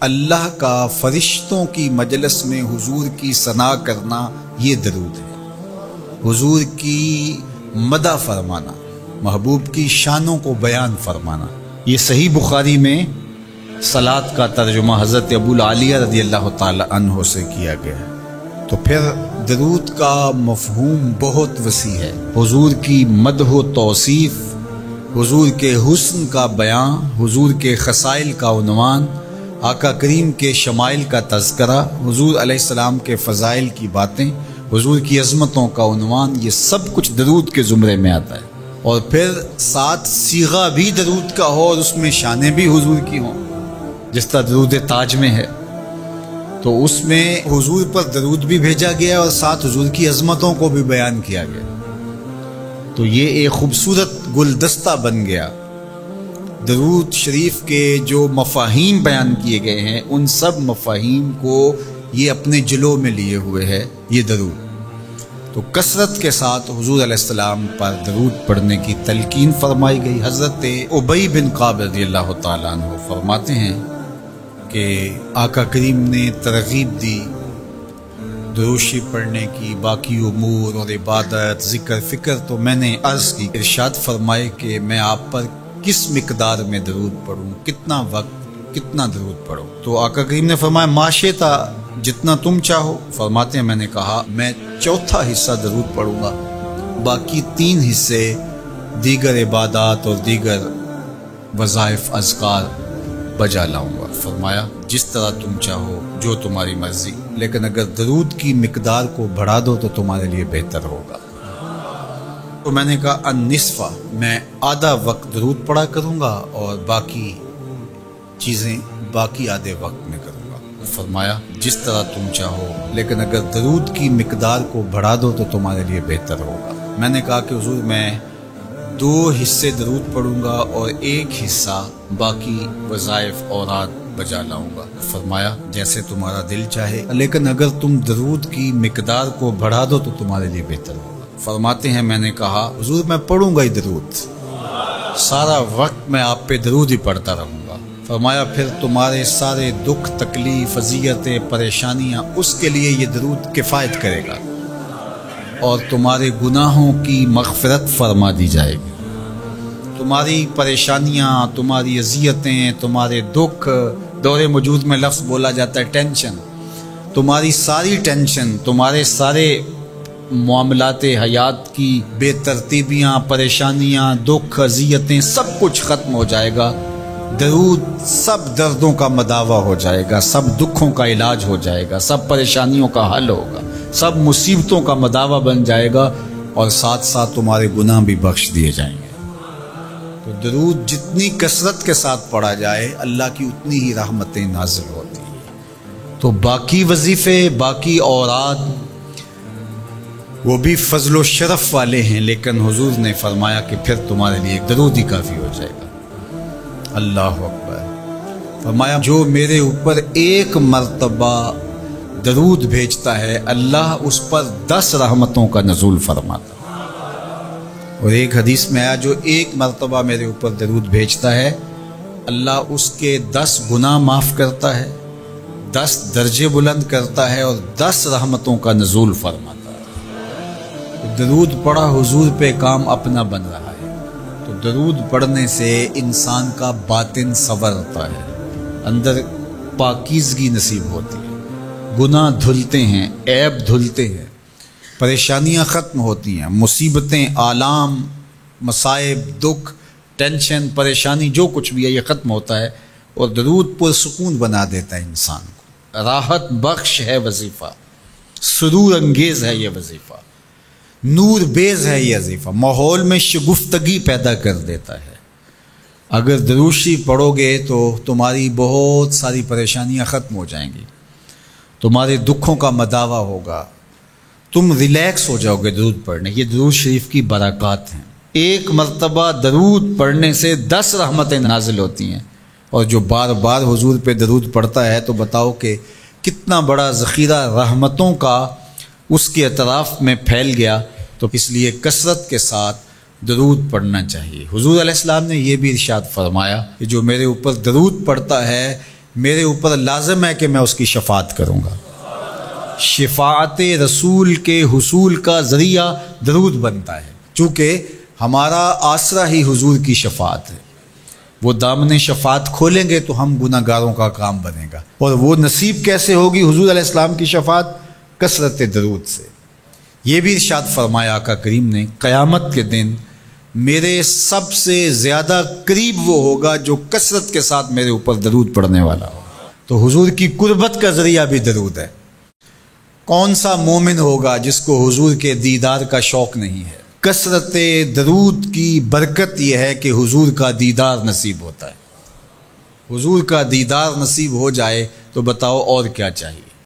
اللہ کا فرشتوں کی مجلس میں حضور کی ثنا کرنا یہ درود ہے، حضور کی مدح فرمانا، محبوب کی شانوں کو بیان فرمانا۔ یہ صحیح بخاری میں صلاۃ کا ترجمہ حضرت ابو العالیہ رضی اللہ تعالی عنہ سے کیا گیا ہے۔ تو پھر درود کا مفہوم بہت وسیع ہے، حضور کی مدح و توصیف، حضور کے حسن کا بیان، حضور کے خصائل کا عنوان، آقا کریم کے شمائل کا تذکرہ، حضور علیہ السلام کے فضائل کی باتیں، حضور کی عظمتوں کا عنوان، یہ سب کچھ درود کے زمرے میں آتا ہے۔ اور پھر ساتھ صیغہ بھی درود کا ہو اور اس میں شانیں بھی حضور کی ہوں، جس طرح درود تاج میں ہے، تو اس میں حضور پر درود بھی بھیجا گیا اور ساتھ حضور کی عظمتوں کو بھی بیان کیا گیا۔ تو یہ ایک خوبصورت گلدستہ بن گیا۔ درود شریف کے جو مفاہیم بیان کیے گئے ہیں، ان سب مفاہیم کو یہ اپنے جلو میں لیے ہوئے ہے یہ درود۔ تو کثرت کے ساتھ حضور علیہ السلام پر درود پڑھنے کی تلقین فرمائی گئی۔ حضرت ابی بن کعب رضی اللہ تعالیٰ عنہ فرماتے ہیں کہ آقا کریم نے ترغیب دی درود شریف پڑھنے کی، باقی امور اور عبادت، ذکر فکر۔ تو میں نے عرض کی، ارشاد فرمائے کہ میں آپ پر کس مقدار میں درود پڑھوں، کتنا وقت، کتنا درود پڑھوں؟ تو آقا کریم نے فرمایا ماشیتا، جتنا تم چاہو۔ فرماتے ہیں میں نے کہا میں چوتھا حصہ درود پڑھوں گا، باقی 3 حصے دیگر عبادات اور دیگر وظائف اذکار بجا لاؤں گا۔ فرمایا جس طرح تم چاہو، جو تمہاری مرضی، لیکن اگر درود کی مقدار کو بڑھا دو تو تمہارے لیے بہتر ہوگا۔ تو میں نے کہا النصفہ، میں آدھا وقت درود پڑھا کروں گا اور باقی چیزیں باقی آدھے وقت میں کروں گا۔ فرمایا جس طرح تم چاہو، لیکن اگر درود کی مقدار کو بڑھا دو تو تمہارے لیے بہتر ہوگا۔ میں نے کہا کہ حضور میں 2 حصے درود پڑھوں گا اور 1 حصہ باقی وظائف اوراد بجا لاؤں گا۔ فرمایا جیسے تمہارا دل چاہے، لیکن اگر تم درود کی مقدار کو بڑھا دو تو تمہارے لیے بہتر ہوگا۔ فرماتے ہیں میں نے کہا حضور میں پڑھوں گا ہی درود، سارا وقت میں آپ پہ درود ہی پڑھتا رہوں گا۔ فرمایا پھر تمہارے سارے دکھ، تکلیف، اذیتیں، پریشانیاں، اس کے لیے یہ درود کفایت کرے گا اور تمہارے گناہوں کی مغفرت فرما دی جائے گی۔ تمہاری پریشانیاں، تمہاری اذیتیں، تمہارے دکھ، دور موجود میں لفظ بولا جاتا ہے ٹینشن، تمہاری ساری ٹینشن، تمہارے سارے معاملات حیات کی بے ترتیبیاں، پریشانیاں، دکھ، اذیتیں، سب کچھ ختم ہو جائے گا۔ درود سب دردوں کا مداوع ہو جائے گا، سب دکھوں کا علاج ہو جائے گا، سب پریشانیوں کا حل ہوگا، سب مصیبتوں کا مداوع بن جائے گا، اور ساتھ ساتھ تمہارے گناہ بھی بخش دیے جائیں گے۔ تو درود جتنی کثرت کے ساتھ پڑھا جائے، اللہ کی اتنی ہی رحمتیں نازل ہوتی ہیں۔ تو باقی وظیفے، باقی اوراد، وہ بھی فضل و شرف والے ہیں، لیکن حضور نے فرمایا کہ پھر تمہارے لیے درود ہی کافی ہو جائے گا۔ اللہ اکبر۔ فرمایا جو میرے اوپر 1 مرتبہ درود بھیجتا ہے، اللہ اس پر 10 رحمتوں کا نزول فرماتا ہے۔ اور ایک حدیث میں آیا جو 1 مرتبہ میرے اوپر درود بھیجتا ہے، اللہ اس کے 10 گناہ معاف کرتا ہے، 10 درجے بلند کرتا ہے اور 10 رحمتوں کا نزول فرماتا ہے۔ درود پڑھا حضور پہ کام اپنا بن رہا ہے۔ تو درود پڑھنے سے انسان کا باطن سنورتا ہے، اندر پاکیزگی نصیب ہوتی ہے، گناہ دھلتے ہیں، عیب دھلتے ہیں، پریشانیاں ختم ہوتی ہیں، مصیبتیں، آلام، مصائب، دکھ، ٹینشن، پریشانی، جو کچھ بھی ہے یہ ختم ہوتا ہے، اور درود پرسکون بنا دیتا ہے انسان کو۔ راحت بخش ہے وظیفہ، سرور انگیز ہے یہ وظیفہ، نور بیز ہے یہ وظیفہ، ماحول میں شگفتگی پیدا کر دیتا ہے۔ اگر درود شریف پڑھو گے تو تمہاری بہت ساری پریشانیاں ختم ہو جائیں گی، تمہارے دکھوں کا مداوع ہوگا، تم ریلیکس ہو جاؤ گے درود پڑھنے۔ یہ درود شریف کی برکات ہیں۔ 1 مرتبہ درود پڑھنے سے 10 رحمتیں نازل ہوتی ہیں، اور جو بار بار حضور پہ درود پڑھتا ہے تو بتاؤ کہ کتنا بڑا ذخیرہ رحمتوں کا اس کے اطراف میں پھیل گیا۔ تو اس لیے کثرت کے ساتھ درود پڑھنا چاہیے۔ حضور علیہ السلام نے یہ بھی ارشاد فرمایا کہ جو میرے اوپر درود پڑھتا ہے میرے اوپر لازم ہے کہ میں اس کی شفاعت کروں گا۔ شفاعت رسول کے حصول کا ذریعہ درود بنتا ہے، چونکہ ہمارا آسرا ہی حضور کی شفاعت ہے۔ وہ دامن شفاعت کھولیں گے تو ہم گناہ گاروں کا کام بنے گا، اور وہ نصیب کیسے ہوگی حضور علیہ السلام کی شفاعت؟ کثرت درود سے۔ یہ بھی ارشاد فرمایا آقا کریم نے، قیامت کے دن میرے سب سے زیادہ قریب وہ ہوگا جو کثرت کے ساتھ میرے اوپر درود پڑھنے والا ہوگا۔ تو حضور کی قربت کا ذریعہ بھی درود ہے۔ کون سا مومن ہوگا جس کو حضور کے دیدار کا شوق نہیں ہے؟ کثرت درود کی برکت یہ ہے کہ حضور کا دیدار نصیب ہوتا ہے۔ حضور کا دیدار نصیب ہو جائے تو بتاؤ اور کیا چاہیے۔